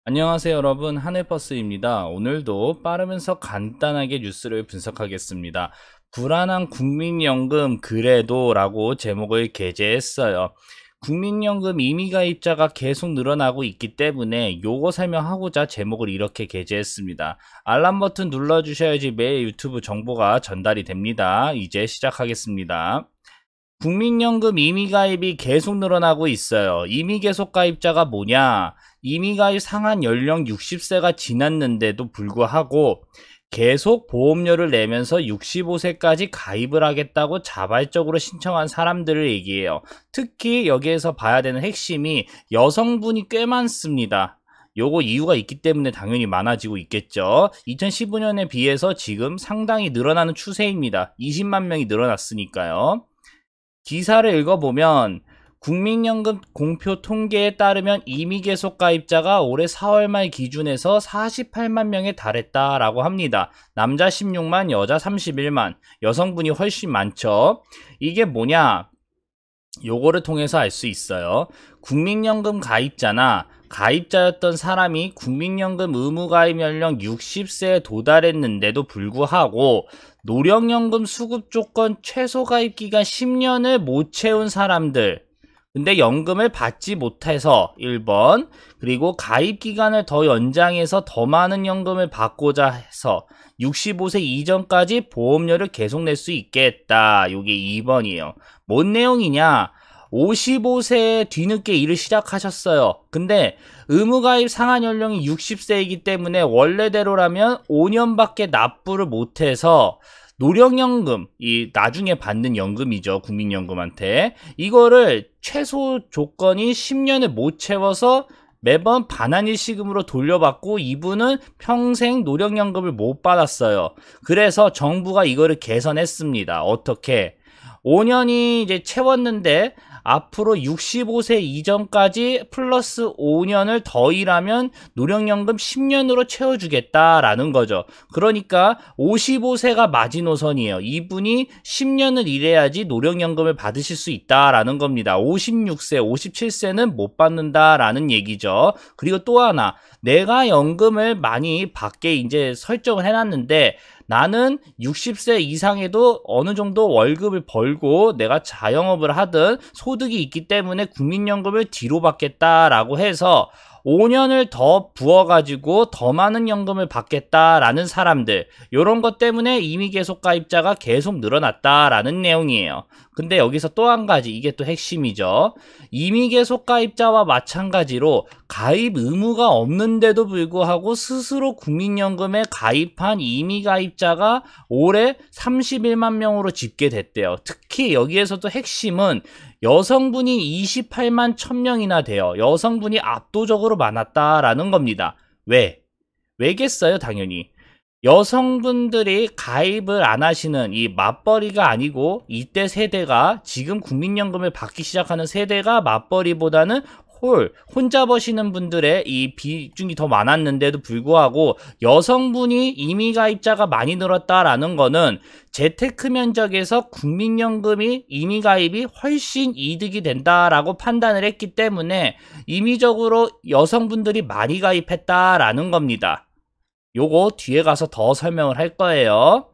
안녕하세요 여러분, 하늘버스입니다. 오늘도 빠르면서 간단하게 뉴스를 분석하겠습니다. 불안한 국민연금 그래도 라고 제목을 게재했어요. 국민연금 임의가입자가 계속 늘어나고 있기 때문에 요거 설명하고자 제목을 이렇게 게재했습니다. 알람 버튼 눌러주셔야지 매일 유튜브 정보가 전달이 됩니다. 이제 시작하겠습니다. 국민연금 임의가입이 계속 늘어나고 있어요. 임의계속가입자가 뭐냐? 임의가입 상한 연령 60세가 지났는데도 불구하고 계속 보험료를 내면서 65세까지 가입을 하겠다고 자발적으로 신청한 사람들을 얘기해요. 특히 여기에서 봐야 되는 핵심이 여성분이 꽤 많습니다. 요거 이유가 있기 때문에 당연히 많아지고 있겠죠. 2015년에 비해서 지금 상당히 늘어나는 추세입니다. 20만 명이 늘어났으니까요. 기사를 읽어보면 국민연금 공표 통계에 따르면 임의계속가입자가 올해 4월 말 기준에서 48만 명에 달했다라고 합니다. 남자 16만, 여자 31만, 여성분이 훨씬 많죠. 이게 뭐냐? 요거를 통해서 알 수 있어요. 국민연금 가입자나 가입자였던 사람이 국민연금 의무가입 연령 60세에 도달했는데도 불구하고 노령연금 수급 조건 최소 가입 기간 10년을 못 채운 사람들, 근데 연금을 받지 못해서 1번, 그리고 가입 기간을 더 연장해서 더 많은 연금을 받고자 해서 65세 이전까지 보험료를 계속 낼 수 있게 했다. 요게 2번이에요. 뭔 내용이냐? 55세에 뒤늦게 일을 시작하셨어요. 근데 의무가입 상한 연령이 60세이기 때문에 원래대로라면 5년밖에 납부를 못해서 노령연금, 이 나중에 받는 연금이죠. 국민연금한테. 이거를 최소 조건이 10년을 못 채워서 매번 반환일시금으로 돌려받고 이분은 평생 노령연금을 못 받았어요. 그래서 정부가 이거를 개선했습니다. 어떻게? 5년이 이제 채웠는데 앞으로 65세 이전까지 플러스 5년을 더 일하면 노령연금 10년으로 채워주겠다라는 거죠. 그러니까 55세가 마지노선이에요. 이분이 10년을 일해야지 노령연금을 받으실 수 있다라는 겁니다. 56세, 57세는 못 받는다라는 얘기죠. 그리고 또 하나, 내가 연금을 많이 받게 이제 설정을 해놨는데 나는 60세 이상에도 어느 정도 월급을 벌고 내가 자영업을 하든 소득이 있기 때문에 국민연금을 뒤로 받겠다라고 해서 5년을 더 부어가지고 더 많은 연금을 받겠다라는 사람들, 요런 것 때문에 임의계속가입자가 계속 늘어났다라는 내용이에요. 근데 여기서 또 한 가지, 이게 또 핵심이죠. 임의계속가입자와 마찬가지로 가입 의무가 없는데도 불구하고 스스로 국민연금에 가입한 임의가입자가 올해 31만 명으로 집계됐대요. 특히 여기에서도 핵심은 여성분이 28만 1000명이나 돼요. 여성분이 압도적으로 많았다라는 겁니다. 왜? 왜겠어요? 당연히. 여성분들이 가입을 안 하시는 이 맞벌이가 아니고 이때 세대가 지금 국민연금을 받기 시작하는 세대가 맞벌이보다는 혼자 버시는 분들의 이 비중이 더 많았는데도 불구하고 여성분이 임의가입자가 많이 늘었다라는 거는 재테크 면적에서 국민연금이 임의가입이 훨씬 이득이 된다라고 판단을 했기 때문에 임의적으로 여성분들이 많이 가입했다라는 겁니다. 요거 뒤에 가서 더 설명을 할 거예요.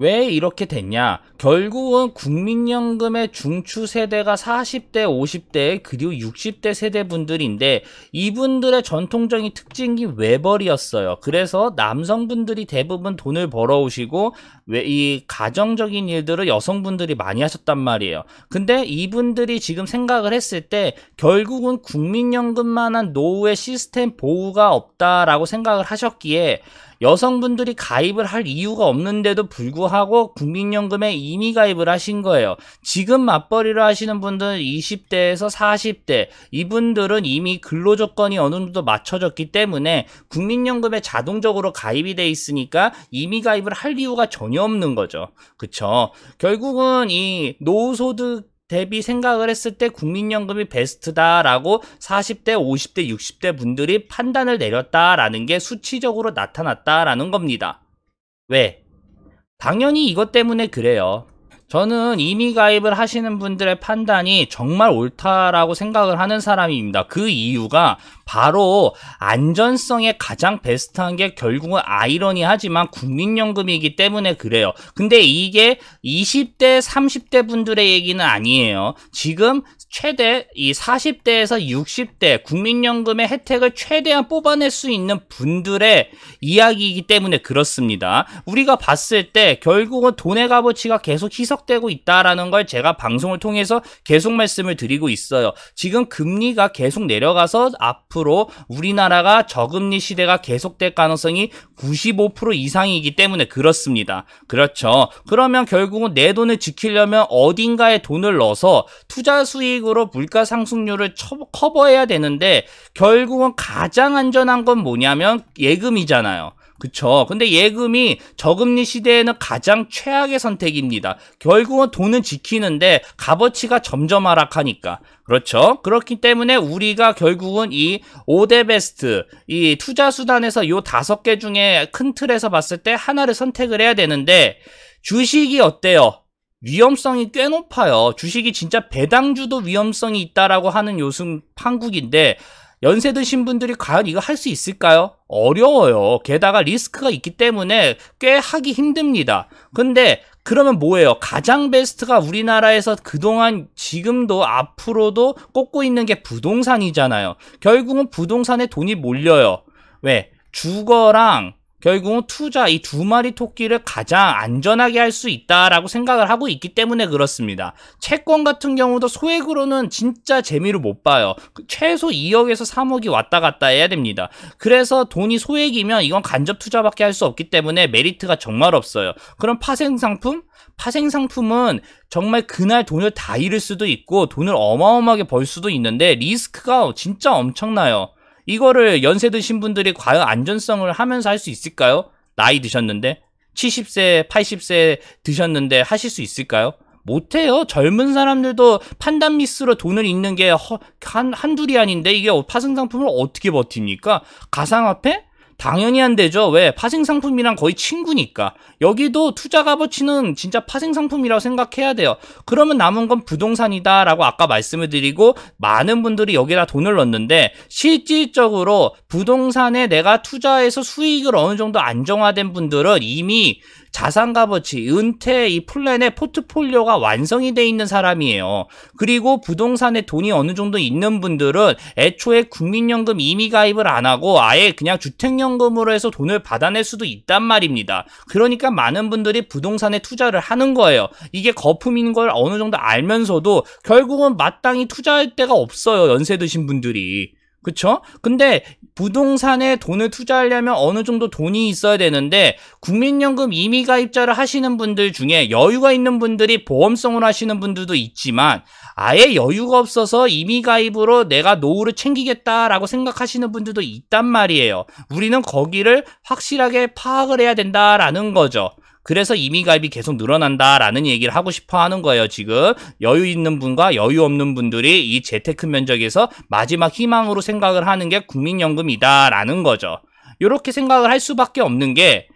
왜 이렇게 됐냐? 결국은 국민연금의 중추 세대가 40대, 50대, 그리고 60대 세대분들인데 이분들의 전통적인 특징이 외벌이였어요. 그래서 남성분들이 대부분 돈을 벌어오시고 이 가정적인 일들을 여성분들이 많이 하셨단 말이에요. 근데 이분들이 지금 생각을 했을 때 결국은 국민연금만한 노후의 시스템 보호가 없다라고 생각을 하셨기에 여성분들이 가입을 할 이유가 없는데도 불구하고 국민연금에 임의가입을 하신 거예요. 지금 맞벌이를 하시는 분들은 20대에서 40대, 이분들은 이미 근로조건이 어느 정도 맞춰졌기 때문에 국민연금에 자동적으로 가입이 돼 있으니까 임의가입을 할 이유가 전혀 없는 거죠. 그쵸? 결국은 이 노후소득 대비 생각을 했을 때 국민연금이 베스트다라고 40대, 50대, 60대 분들이 판단을 내렸다라는 게 수치적으로 나타났다라는 겁니다. 왜? 당연히 이것 때문에 그래요. 저는 임의가입을 하시는 분들의 판단이 정말 옳다라고 생각을 하는 사람입니다. 그 이유가 바로 안전성에 가장 베스트한 게 결국은 아이러니하지만 국민연금이기 때문에 그래요. 근데 이게 20대, 30대 분들의 얘기는 아니에요. 지금 최대 이 40대에서 60대 국민연금의 혜택을 최대한 뽑아낼 수 있는 분들의 이야기이기 때문에 그렇습니다. 우리가 봤을 때 결국은 돈의 값어치가 계속 희석되고 있다라는 걸 제가 방송을 통해서 계속 말씀을 드리고 있어요. 지금 금리가 계속 내려가서 앞으로 우리나라가 저금리 시대가 계속될 가능성이 95% 이상이기 때문에 그렇습니다. 그렇죠. 그러면 결국은 내 돈을 지키려면 어딘가에 돈을 넣어서 투자 수익으로 물가 상승률을 커버해야 되는데 결국은 가장 안전한 건 뭐냐면 예금이잖아요. 그쵸. 근데 예금이 저금리 시대에는 가장 최악의 선택입니다. 결국은 돈은 지키는데 값어치가 점점 하락하니까. 그렇죠. 그렇기 때문에 우리가 결국은 이 5대 베스트, 이 투자 수단에서 요 5개 중에 큰 틀에서 봤을 때 하나를 선택을 해야 되는데 주식이 어때요? 위험성이 꽤 높아요. 주식이 진짜 배당주도 위험성이 있다라고 하는 요즘 판국인데 연세 드신 분들이 과연 이거 할 수 있을까요? 어려워요. 게다가 리스크가 있기 때문에 꽤 하기 힘듭니다. 근데 그러면 뭐예요? 가장 베스트가 우리나라에서 그동안 지금도 앞으로도 꼽고 있는 게 부동산이잖아요. 결국은 부동산에 돈이 몰려요. 왜? 주거랑 결국은 투자 이 두 마리 토끼를 가장 안전하게 할 수 있다라고 생각을 하고 있기 때문에 그렇습니다. 채권 같은 경우도 소액으로는 진짜 재미를 못 봐요. 최소 2억에서 3억이 왔다 갔다 해야 됩니다. 그래서 돈이 소액이면 이건 간접 투자밖에 할 수 없기 때문에 메리트가 정말 없어요. 그럼 파생상품? 파생상품은 정말 그날 돈을 다 잃을 수도 있고 돈을 어마어마하게 벌 수도 있는데 리스크가 진짜 엄청나요. 이거를 연세 드신 분들이 과연 안전성을 하면서 할 수 있을까요? 나이 드셨는데 70세, 80세 드셨는데 하실 수 있을까요? 못해요. 젊은 사람들도 판단 미스로 돈을 잃는 게 한둘이 아닌데 이게 파생상품을 어떻게 버팁니까? 가상화폐? 당연히 안 되죠. 왜? 파생상품이랑 거의 친구니까. 여기도 투자 값어치는 진짜 파생상품이라고 생각해야 돼요. 그러면 남은 건 부동산이다라고 아까 말씀을 드리고 많은 분들이 여기다 돈을 넣는데 실질적으로 부동산에 내가 투자해서 수익을 어느 정도 안정화된 분들은 이미 자산 값어치, 은퇴 이 플랜의 포트폴리오가 완성이 돼 있는 사람이에요. 그리고 부동산에 돈이 어느 정도 있는 분들은 애초에 국민연금 임의 가입을 안 하고 아예 그냥 주택연금으로 해서 돈을 받아낼 수도 있단 말입니다. 그러니까 많은 분들이 부동산에 투자를 하는 거예요. 이게 거품인 걸 어느 정도 알면서도 결국은 마땅히 투자할 데가 없어요. 연세 드신 분들이. 그쵸? 근데 부동산에 돈을 투자하려면 어느 정도 돈이 있어야 되는데 국민연금 임의가입자를 하시는 분들 중에 여유가 있는 분들이 보험성으로 하시는 분들도 있지만 아예 여유가 없어서 임의가입으로 내가 노후를 챙기겠다라고 생각하시는 분들도 있단 말이에요. 우리는 거기를 확실하게 파악을 해야 된다라는 거죠. 그래서 임의가입이 계속 늘어난다라는 얘기를 하고 싶어 하는 거예요. 지금 여유 있는 분과 여유 없는 분들이 이 재테크 면적에서 마지막 희망으로 생각을 하는 게 국민연금이다라는 거죠. 이렇게 생각을 할 수밖에 없는 게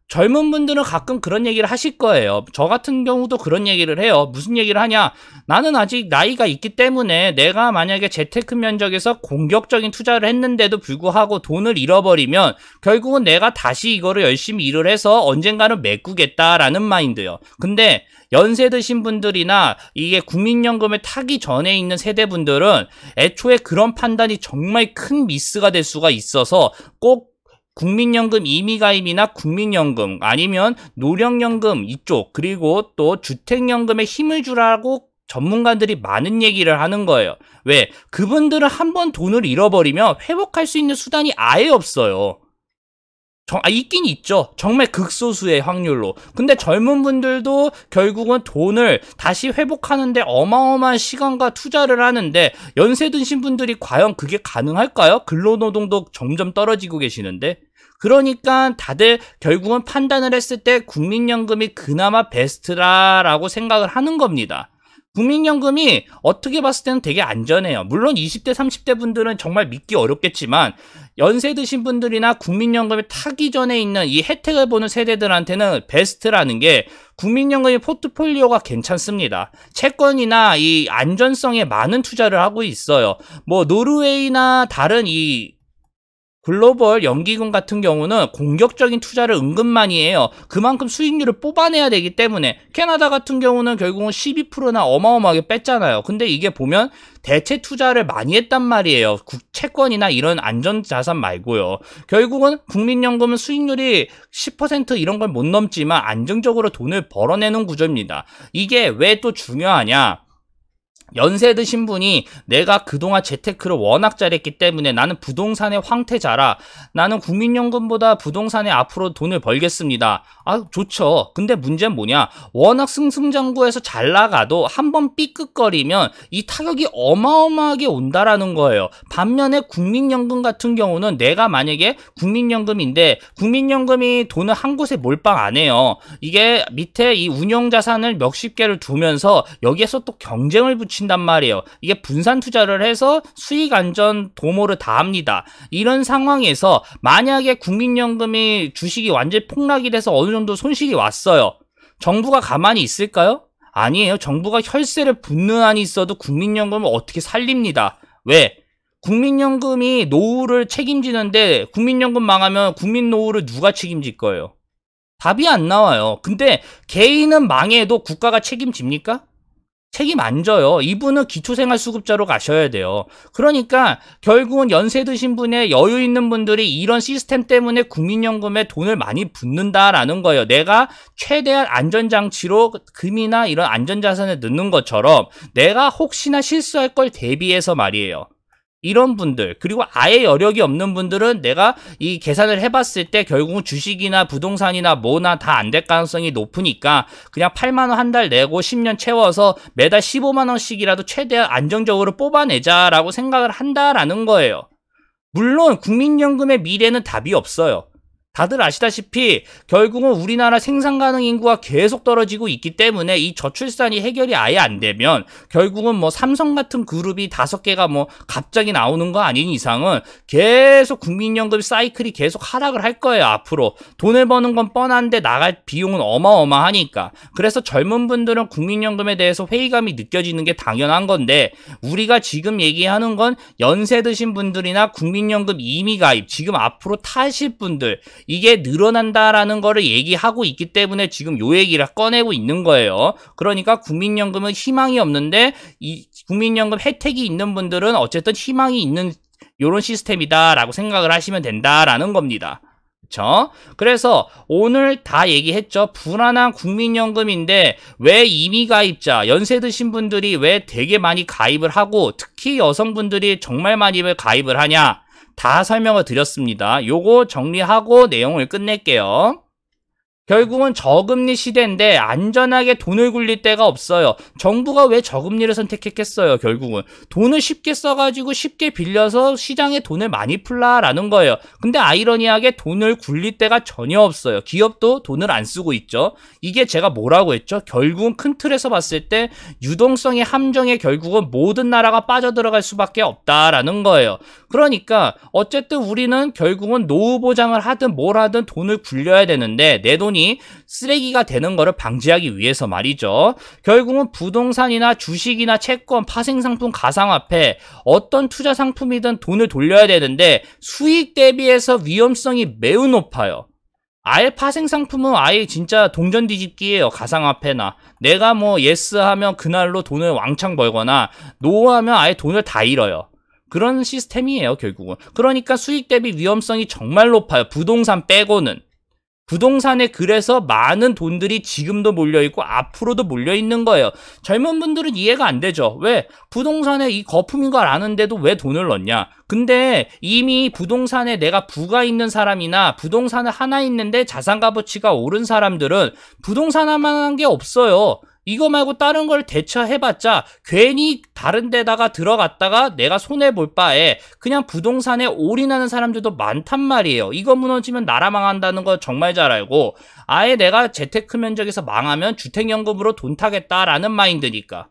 젊은 분들은 가끔 그런 얘기를 하실 거예요. 저 같은 경우도 그런 얘기를 해요. 무슨 얘기를 하냐? 나는 아직 나이가 있기 때문에 내가 만약에 재테크 면적에서 공격적인 투자를 했는데도 불구하고 돈을 잃어버리면 결국은 내가 다시 이거를 열심히 일을 해서 언젠가는 메꾸겠다라는 마인드요. 근데 연세 드신 분들이나 이게 국민연금을 타기 전에 있는 세대분들은 애초에 그런 판단이 정말 큰 미스가 될 수가 있어서 꼭 국민연금 임의가입이나 국민연금 아니면 노령연금 이쪽 그리고 또 주택연금에 힘을 주라고 전문가들이 많은 얘기를 하는 거예요. 왜? 그분들은 한번 돈을 잃어버리면 회복할 수 있는 수단이 아예 없어요. 있긴 있죠. 정말 극소수의 확률로. 근데 젊은 분들도 결국은 돈을 다시 회복하는데 어마어마한 시간과 투자를 하는데 연세 드신 분들이 과연 그게 가능할까요? 근로노동도 점점 떨어지고 계시는데. 그러니까 다들 결국은 판단을 했을 때 국민연금이 그나마 베스트라고 생각을 하는 겁니다. 국민연금이 어떻게 봤을 때는 되게 안전해요. 물론 20대, 30대 분들은 정말 믿기 어렵겠지만 연세 드신 분들이나 국민연금을 타기 전에 있는 이 혜택을 보는 세대들한테는 베스트라는 게 국민연금의 포트폴리오가 괜찮습니다. 채권이나 이 안전성에 많은 투자를 하고 있어요. 뭐 노르웨이나 다른 이 글로벌 연기금 같은 경우는 공격적인 투자를 은근 많이 해요. 그만큼 수익률을 뽑아내야 되기 때문에. 캐나다 같은 경우는 결국은 12%나 어마어마하게 뺐잖아요. 근데 이게 보면 대체 투자를 많이 했단 말이에요. 채권이나 이런 안전자산 말고요. 결국은 국민연금은 수익률이 10% 이런 걸 못 넘지만 안정적으로 돈을 벌어내는 구조입니다. 이게 왜 또 중요하냐? 연세 드신 분이 내가 그동안 재테크를 워낙 잘했기 때문에 나는 부동산의 황태자라, 나는 국민연금보다 부동산에 앞으로 돈을 벌겠습니다. 아, 좋죠. 근데 문제는 뭐냐? 워낙 승승장구해서 잘 나가도 한번 삐끗거리면 이 타격이 어마어마하게 온다라는 거예요. 반면에 국민연금 같은 경우는 내가 만약에 국민연금인데 국민연금이 돈을 한 곳에 몰빵 안 해요. 이게 밑에 이 운영자산을 몇십 개를 두면서 여기에서 또 경쟁을 붙인단 말이에요. 이게 분산 투자를 해서 수익 안전 도모를 다 합니다. 이런 상황에서 만약에 국민연금이 주식이 완전히 폭락이 돼서 어느 정도 손실이 왔어요. 정부가 가만히 있을까요? 아니에요. 정부가 혈세를 붓는 한이 있어도 국민연금을 어떻게 살립니다. 왜? 국민연금이 노후를 책임지는데 국민연금 망하면 국민노후를 누가 책임질 거예요? 답이 안 나와요. 근데 개인은 망해도 국가가 책임집니까? 책임 안 져요. 이분은 기초생활수급자로 가셔야 돼요. 그러니까 결국은 연세 드신 분의 여유 있는 분들이 이런 시스템 때문에 국민연금에 돈을 많이 붓는다라는 거예요. 내가 최대한 안전장치로 금이나 이런 안전자산을 넣는 것처럼 내가 혹시나 실수할 걸 대비해서 말이에요. 이런 분들, 그리고 아예 여력이 없는 분들은 내가 이 계산을 해봤을 때 결국은 주식이나 부동산이나 뭐나 다 안 될 가능성이 높으니까 그냥 8만원 한 달 내고 10년 채워서 매달 15만원씩이라도 최대한 안정적으로 뽑아내자라고 생각을 한다라는 거예요. 물론 국민연금의 미래는 답이 없어요. 다들 아시다시피 결국은 우리나라 생산 가능 인구가 계속 떨어지고 있기 때문에 이 저출산이 해결이 아예 안 되면 결국은 뭐 삼성 같은 그룹이 5개가 뭐 갑자기 나오는 거 아닌 이상은 계속 국민연금 사이클이 계속 하락을 할 거예요. 앞으로 돈을 버는 건 뻔한데 나갈 비용은 어마어마하니까. 그래서 젊은 분들은 국민연금에 대해서 회의감이 느껴지는 게 당연한 건데, 우리가 지금 얘기하는 건 연세 드신 분들이나 국민연금 이미 가입, 지금 앞으로 타실 분들, 이게 늘어난다라는 거를 얘기하고 있기 때문에 지금 요 얘기를 꺼내고 있는 거예요. 그러니까 국민연금은 희망이 없는데 이 국민연금 혜택이 있는 분들은 어쨌든 희망이 있는 요런 시스템이다라고 생각을 하시면 된다라는 겁니다. 그쵸? 그래서 오늘 다 얘기했죠. 불안한 국민연금인데 왜 이미 가입자, 연세 드신 분들이 왜 되게 많이 가입을 하고 특히 여성분들이 정말 많이 가입을 하냐? 다 설명을 드렸습니다. 요거 정리하고 내용을 끝낼게요. 결국은 저금리 시대인데 안전하게 돈을 굴릴 데가 없어요. 정부가 왜 저금리를 선택했겠어요? 결국은 돈을 쉽게 써가지고 쉽게 빌려서 시장에 돈을 많이 풀라라는 거예요. 근데 아이러니하게 돈을 굴릴 데가 전혀 없어요. 기업도 돈을 안 쓰고 있죠. 이게 제가 뭐라고 했죠? 결국은 큰 틀에서 봤을 때 유동성의 함정에 결국은 모든 나라가 빠져들어갈 수밖에 없다라는 거예요. 그러니까 어쨌든 우리는 결국은 노후 보장을 하든 뭘 하든 돈을 굴려야 되는데 내 돈이 쓰레기가 되는 것을 방지하기 위해서 말이죠. 결국은 부동산이나 주식이나 채권, 파생상품, 가상화폐 어떤 투자 상품이든 돈을 돌려야 되는데 수익 대비해서 위험성이 매우 높아요. 아예 파생상품은 아예 진짜 동전 뒤집기예요. 가상화폐나 내가 뭐 예스 하면 그날로 돈을 왕창 벌거나 노 하면 아예 돈을 다 잃어요. 그런 시스템이에요. 결국은. 그러니까 수익 대비 위험성이 정말 높아요. 부동산 빼고는. 부동산에 그래서 많은 돈들이 지금도 몰려있고 앞으로도 몰려있는 거예요. 젊은 분들은 이해가 안 되죠. 왜? 부동산에 이 거품인 걸 아는데도 왜 돈을 넣냐? 근데 이미 부동산에 내가 부가 있는 사람이나 부동산을 하나 있는데 자산 값어치가 오른 사람들은 부동산 하나만 게 없어요. 이거 말고 다른 걸 대처해봤자 괜히 다른 데다가 들어갔다가 내가 손해볼 바에 그냥 부동산에 올인하는 사람들도 많단 말이에요. 이거 무너지면 나라 망한다는 거 정말 잘 알고 아예 내가 재테크 면적에서 망하면 주택연금으로 돈 타겠다라는 마인드니까.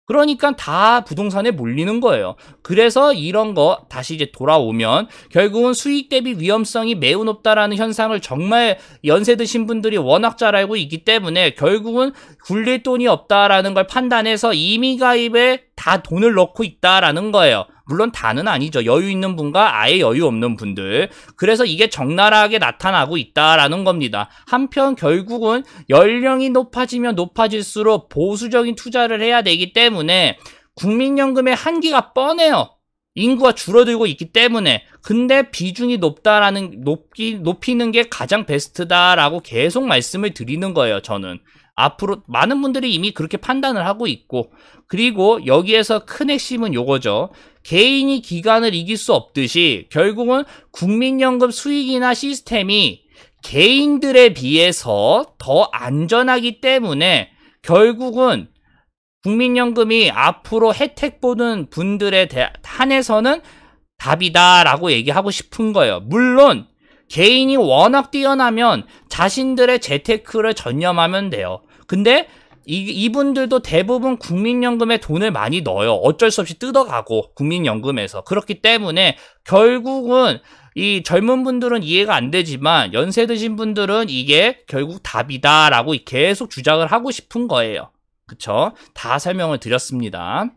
그러니까 다 부동산에 몰리는 거예요. 그래서 이런 거 다시 이제 돌아오면 결국은 수익 대비 위험성이 매우 높다라는 현상을 정말 연세 드신 분들이 워낙 잘 알고 있기 때문에 결국은 굴릴 돈이 없다라는 걸 판단해서 이미 가입에 다 돈을 넣고 있다라는 거예요. 물론 다는 아니죠. 여유 있는 분과 아예 여유 없는 분들. 그래서 이게 적나라하게 나타나고 있다라는 겁니다. 한편 결국은 연령이 높아지면 높아질수록 보수적인 투자를 해야 되기 때문에 국민연금의 한계가 뻔해요. 인구가 줄어들고 있기 때문에. 근데 비중이 높이는 게 가장 베스트다라고 계속 말씀을 드리는 거예요, 저는. 앞으로 많은 분들이 이미 그렇게 판단을 하고 있고, 그리고 여기에서 큰 핵심은 요거죠. 개인이 기관을 이길 수 없듯이 결국은 국민연금 수익이나 시스템이 개인들에 비해서 더 안전하기 때문에 결국은 국민연금이 앞으로 혜택 보는 분들에 한해서는 답이다라고 얘기하고 싶은 거예요. 물론 개인이 워낙 뛰어나면 자신들의 재테크를 전념하면 돼요. 근데 이분들도 대부분 국민연금에 돈을 많이 넣어요. 어쩔 수 없이 뜯어가고 국민연금에서. 그렇기 때문에 결국은 이 젊은 분들은 이해가 안 되지만 연세 드신 분들은 이게 결국 답이다라고 계속 주장을 하고 싶은 거예요. 그쵸? 다 설명을 드렸습니다.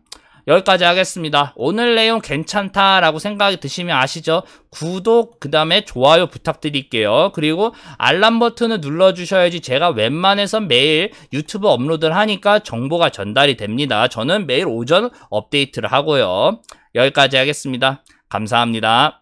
여기까지 하겠습니다. 오늘 내용 괜찮다라고 생각이 드시면 아시죠? 구독, 그 다음에 좋아요 부탁드릴게요. 그리고 알람 버튼을 눌러주셔야지 제가 웬만해선 매일 유튜브 업로드를 하니까 정보가 전달이 됩니다. 저는 매일 오전 업데이트를 하고요. 여기까지 하겠습니다. 감사합니다.